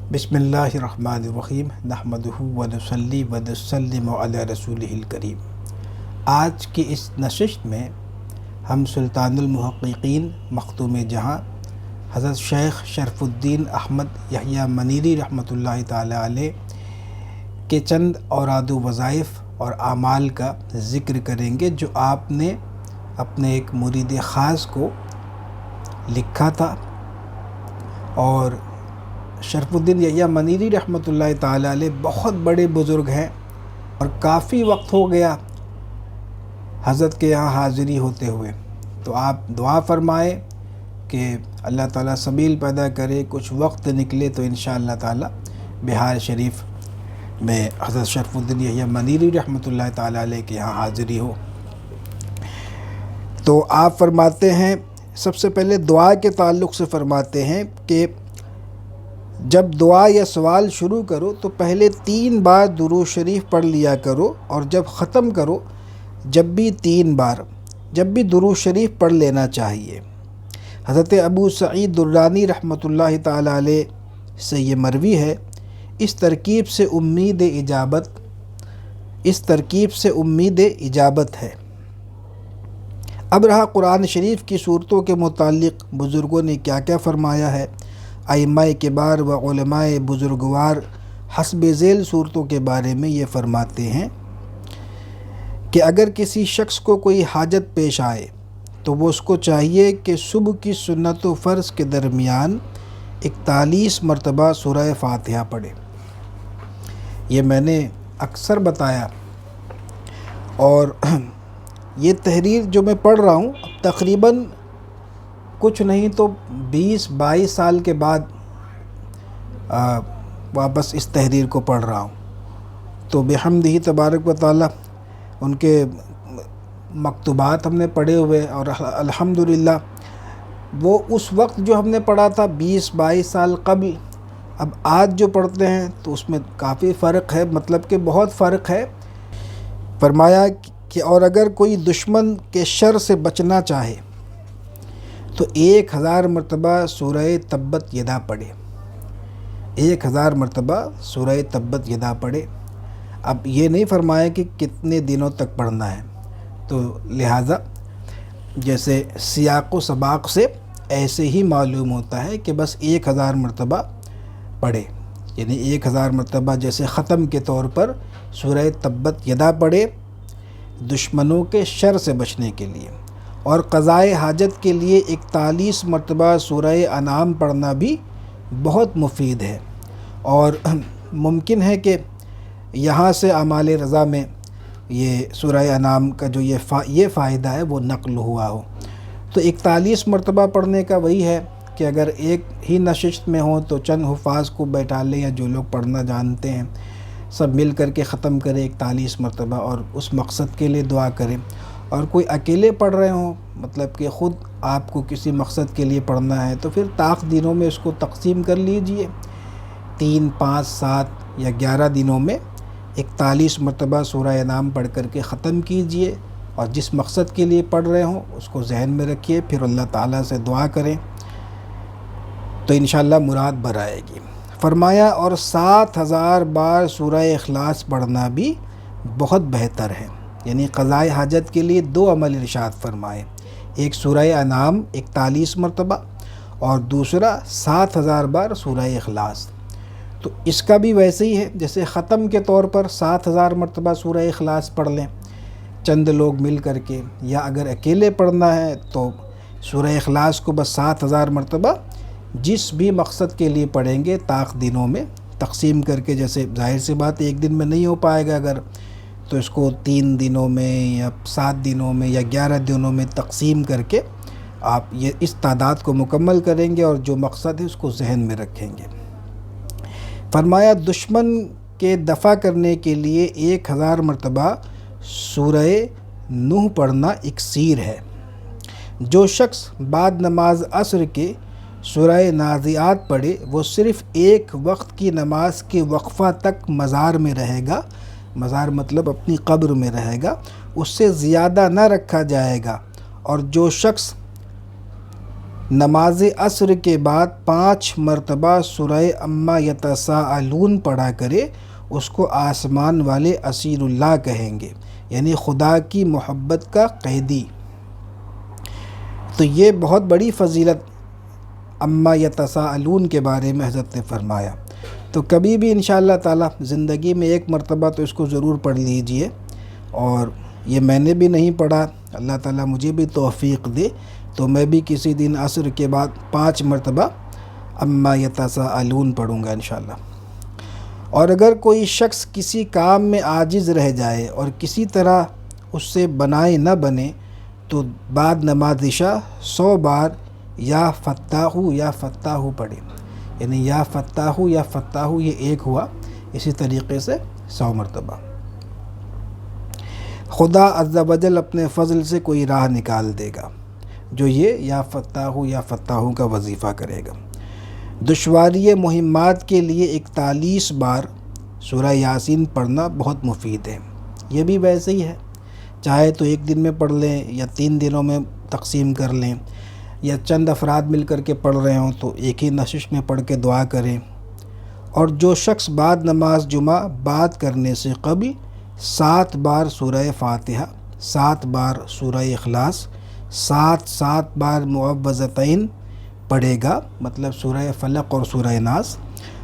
बिस्मिल्लाहिर्रहमानिर्रहीम नहमदुहु व नसल्ली व नसल्लिमु अला रसूलिहिल करीम। आज की इस नशिस्त में हम सुल्तानुल मुहक़्क़ीक़ीन मख़तूम जहाँ हज़रत शेख शरफ़ुद्दीन अहमद यहया मनीरी रहमतुल्लाहि ताला अलैह के चंद औराद व वज़ाइफ़ और आमाल का ज़िक्र करेंगे जो आपने अपने एक मुरीद ख़ास को लिखा था। और शरफ़ुद्दीन यहया मनीरी रहमतुल्लाहि ताला अलैह बहुत बड़े बुज़ुर्ग हैं और काफ़ी वक्त हो गया हज़रत के यहाँ हाज़िरी होते हुए। तो आप दुआ फ़रमाएँ कि अल्लाह ताला सबील पैदा करे, कुछ वक्त निकले तो इंशाअल्लाह ताला बिहार शरीफ में हज़रत शरफ़ुद्दीन यहया मनीरी रहमतुल्लाहि ताला अलैह के यहाँ हाज़िरी हो। तो आप फ़रमाते हैं, सबसे पहले दुआ के ताल्लुक़ से फ़रमाते हैं कि जब दुआ या सवाल शुरू करो तो पहले 3 बार दुरूद शरीफ पढ़ लिया करो और जब ख़त्म करो जब भी 3 बार जब भी दुरूद शरीफ पढ़ लेना चाहिए। हज़रत अबू सईद दुर्रानी रहमतुल्लाहि ताला अलैह से ये मरवी है, इस तरकीब से उम्मीद इजाबत है। अब रहा कुरान शरीफ की सूरतों के मुताल्लिक़ बुज़ुर्गों ने क्या क्या फ़रमाया है। अइम्मा किबार व उलमाए बुज़ुर्गवार हस्ब ज़ेल सूरतों के बारे में ये फ़रमाते हैं कि अगर किसी शख्स को कोई हाजत पेश आए तो वो उसको चाहिए कि सुबह की सुन्नत व फ़र्ज़ के दरमियान 41 मरतबा सूरह फ़ातिहा पढ़े। ये मैंने अक्सर बताया और ये तहरीर जो मैं पढ़ रहा हूँ अब तकरीबन कुछ नहीं तो 20-22 साल के बाद वापस इस तहरीर को पढ़ रहा हूँ। तो बिहम्दिही तबारक व तआला उनके मकतूबात हमने पढ़े हुए और अल्हम्दुलिल्लाह वो उस वक्त जो हमने पढ़ा था 20-22 साल कबल, अब आज जो पढ़ते हैं तो उसमें काफ़ी फ़र्क है, मतलब कि बहुत फ़र्क है। फरमाया कि और अगर कोई दुश्मन के शर से बचना चाहे तो 1000 मरतबा सूरह तब्बत यदा पढ़े, 1000 मरतबा सूरह तब्बत यदा पढ़े। अब ये नहीं फरमाया कि कितने दिनों तक पढ़ना है, तो लिहाजा जैसे सियाक़ व सबाक़ से ऐसे ही मालूम होता है कि बस 1000 मरतबा पढ़े, यानी 1000 मरतबा जैसे ख़त्म के तौर पर सूरह तब्बत यदा पढ़े दुश्मनों के शर से बचने के लिए। और क़ज़ाए हाजत के लिए 41 मरतबा सूरह अनाम पढ़ना भी बहुत मुफीद है। और मुमकिन है कि यहाँ से अमाल रज़ा में ये सूरह अनाम का जो ये फ़ायदा है वो नक़ल हुआ हो। तो 41 मरतबा पढ़ने का वही है कि अगर एक ही नशिस्त में हो तो चंद हुफ़ाज़ को बैठा लें या जो लोग पढ़ना जानते हैं सब मिल कर के ख़त्म करें 41 मरतबा और उस मकसद के लिए दुआ करें। और कोई अकेले पढ़ रहे हों, मतलब कि ख़ुद आपको किसी मकसद के लिए पढ़ना है, तो फिर ताक़ दिनों में इसको तक़सीम कर लीजिए। 3, 5, 7 या 11 दिनों में 41 मरतबा सूरह अनाम पढ़ कर के ख़त्म कीजिए और जिस मकसद के लिए पढ़ रहे हों उसको जहन में रखिए, फिर अल्लाह ताला से दुआ करें तो इंशाअल्लाह मुराद भर आएगी। फरमाया और 7000 बार सूरह इखलास पढ़ना भी बहुत बेहतर है। यानी क़ज़ाए हाजत के लिए 2 अमल इरशाद फरमाए, एक सूरह अनाम 41 मरतबा और दूसरा 7000 बार सूरह इखलास। तो इसका भी वैसे ही है जैसे ख़त्म के तौर पर 7000 मरतबा सूरह इखलास पढ़ लें चंद लोग मिल कर के, या अगर अकेले पढ़ना है तो सूरह इखलास को बस 7000 मरतबा जिस भी मकसद के लिए पढ़ेंगे ताक़ दिनों में तक़सीम करके, जैसे ज़ाहिर सी बात एक दिन में नहीं हो पाएगा अगर, तो इसको 3 दिनों में या 7 दिनों में या 11 दिनों में तक़सीम करके आप ये इस तादाद को मुकम्मल करेंगे और जो मकसद है उसको जहन में रखेंगे। फरमाया दुश्मन के दफ़ा करने के लिए 1000 मरतबा सूरह नूह पढ़ना इक्सीर है। जो शख्स बाद नमाज असर के सूरह नाज़ियात पढ़े वो सिर्फ़ एक वक्त की नमाज के वक्फ़ा तक मज़ार में रहेगा, मज़ार मतलब अपनी कब्र में रहेगा, उससे ज़्यादा न रखा जाएगा। और जो शख्स نماز عصر کے بعد 5 مرتبہ سورہ عما یتساءلون پڑھا کرے، اس کو آسمان والے اسیر اللہ کہیں گے، یعنی خدا کی محبت کا قیدی۔ تو یہ بہت بڑی فضیلت عما یتساءلون کے بارے میں حضرت نے فرمایا۔ تو کبھی بھی انشاءاللہ تعالی زندگی میں ایک مرتبہ تو اس کو ضرور پڑھ لیجئے، اور یہ میں نے بھی نہیں پڑھا، اللہ تعالیٰ مجھے بھی توفیق دے تو میں بھی کسی دن عصر کے بعد 5 مرتبہ عما یتساءلون پڑھوں گا انشاءاللہ۔ اور اگر کوئی شخص کسی کام میں عاجز رہ جائے اور کسی طرح اس سے بنائے نہ بنے تو بعد نماز عشاء 100 بار یا فتاحو پڑھے، یعنی یا فتاحو یہ ایک ہوا، اسی طریقے سے 100 مرتبہ۔ خدا عز و جل اپنے فضل سے کوئی راہ نکال دے گا جو یہ یا فتاحو کا وظیفہ کرے گا۔ دشواری مہمات کے لیے 41 بار سورہ یاسین پڑھنا بہت مفید ہے۔ یہ بھی ویسے ہی ہے، چاہے تو ایک دن میں پڑھ لیں یا 3 دنوں میں تقسیم کر لیں، یا چند افراد مل کر کے پڑھ رہے ہوں تو ایک ہی نشست میں پڑھ کے دعا کریں۔ اور جو شخص بعد نماز جمعہ بات کرنے سے قبل 7 بار سورہ فاتحہ، 7 بار سورہ اخلاص، 7 بار معوذتین پڑھے گا، مطلب سورہ فلق اور سورہ ناس،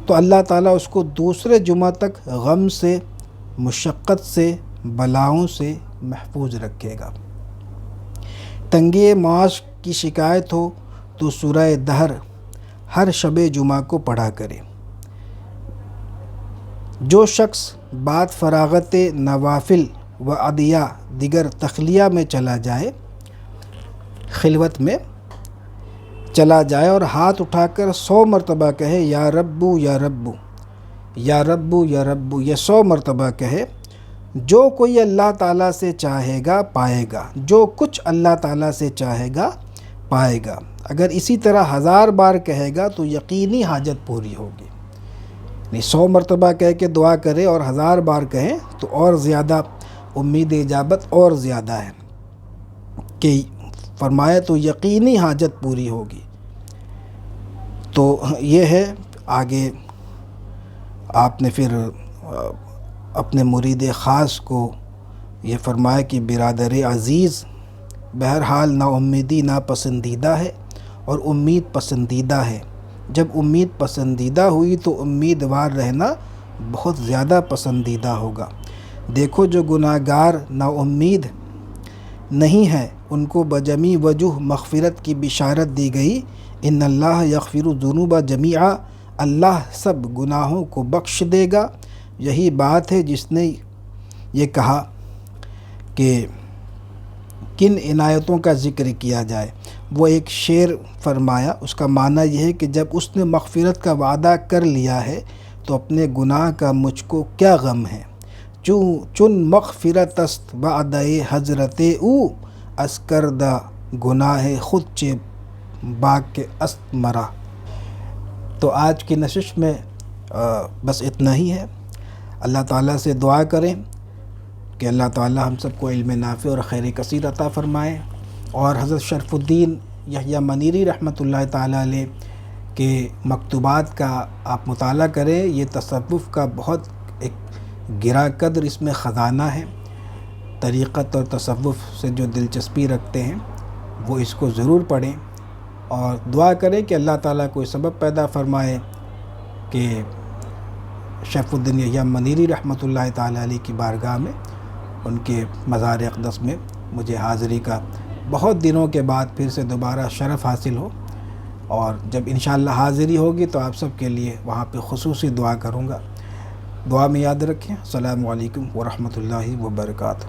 تو اللہ تعالیٰ اس کو دوسرے جمعہ تک غم سے، مشقت سے، بلاؤں سے محفوظ رکھے گا۔ تنگی معاش کی شکایت ہو تو سورہ دہر ہر شب جمعہ کو پڑھا کرے۔ جو شخص بعد فراغت نوافل و ادعیہ دیگر تخلیہ میں چلا جائے، خلوت میں چلا جائے اور ہاتھ اٹھا کر 100 مرتبہ کہے یا ربو یا ربو یا ربو یا ربو، یہ 100 مرتبہ کہے، جو کوئی اللہ تعالیٰ سے چاہے گا پائے گا، جو کچھ اللہ تعالیٰ سے چاہے گا پائے گا۔ اگر اسی طرح 1000 بار کہے گا تو یقینی حاجت پوری ہوگی۔ یعنی 100 مرتبہ کہہ کے دعا کرے اور 1000 بار کہیں تو اور زیادہ امید اجابت اور زیادہ ہے کہ فرمایا تو یقینی حاجت پوری ہوگی۔ تو یہ ہے، آگے آپ نے پھر اپنے مرید خاص کو یہ فرمایا کہ برادر عزیز، بہرحال نا امیدی ناپسندیدہ ہے اور امید پسندیدہ ہے۔ جب امید پسندیدہ ہوئی تو امیدوار رہنا بہت زیادہ پسندیدہ ہوگا۔ دیکھو جو گناہ گار نا امید نہیں ہے ان کو بجمی وجہ مغفرت کی بشارت دی گئی۔ ان اللہ یغفر الذنوب جمیعا، اللہ سب گناہوں کو بخش دے گا۔ یہی بات ہے جس نے یہ کہا کہ کن عنایتوں کا ذکر کیا جائے، وہ ایک شعر فرمایا، اس کا معنی یہ ہے کہ جب اس نے مغفرت کا وعدہ کر لیا ہے تو اپنے گناہ کا مجھ کو کیا غم ہے۔ چون مغفرت است وعدہ حضرت او، از کردہ گناہ خود چے باک است مرا۔ تو آج کی نشست میں بس اتنا ہی ہے۔ اللہ تعالیٰ سے دعا کریں کہ اللہ تعالیٰ ہم سب کو علم نافع اور خیر کثیر عطا فرمائے، اور حضرت شرف الدین یحییٰ منیری رحمۃ اللہ تعالیٰ علیہ کے مکتوبات کا آپ مطالعہ کریں۔ یہ تصوف کا بہت ایک گرا قدر اس میں خزانہ ہے۔ طریقت اور تصوف سے جو دلچسپی رکھتے ہیں وہ اس کو ضرور پڑھیں، اور دعا کریں کہ اللہ تعالیٰ کوئی سبب پیدا فرمائے کہ شرف الدین یحییٰ منیری رحمۃ اللہ تعالیٰ علیہ کی بارگاہ میں، ان کے مزار اقدس میں مجھے حاضری کا بہت دنوں کے بعد پھر سے دوبارہ شرف حاصل ہو، اور جب انشاءاللہ حاضری ہوگی تو آپ سب کے لیے وہاں پہ خصوصی دعا کروں گا۔ دعا میں یاد رکھیں۔ السلام علیکم ورحمۃ اللہ وبرکاتہ۔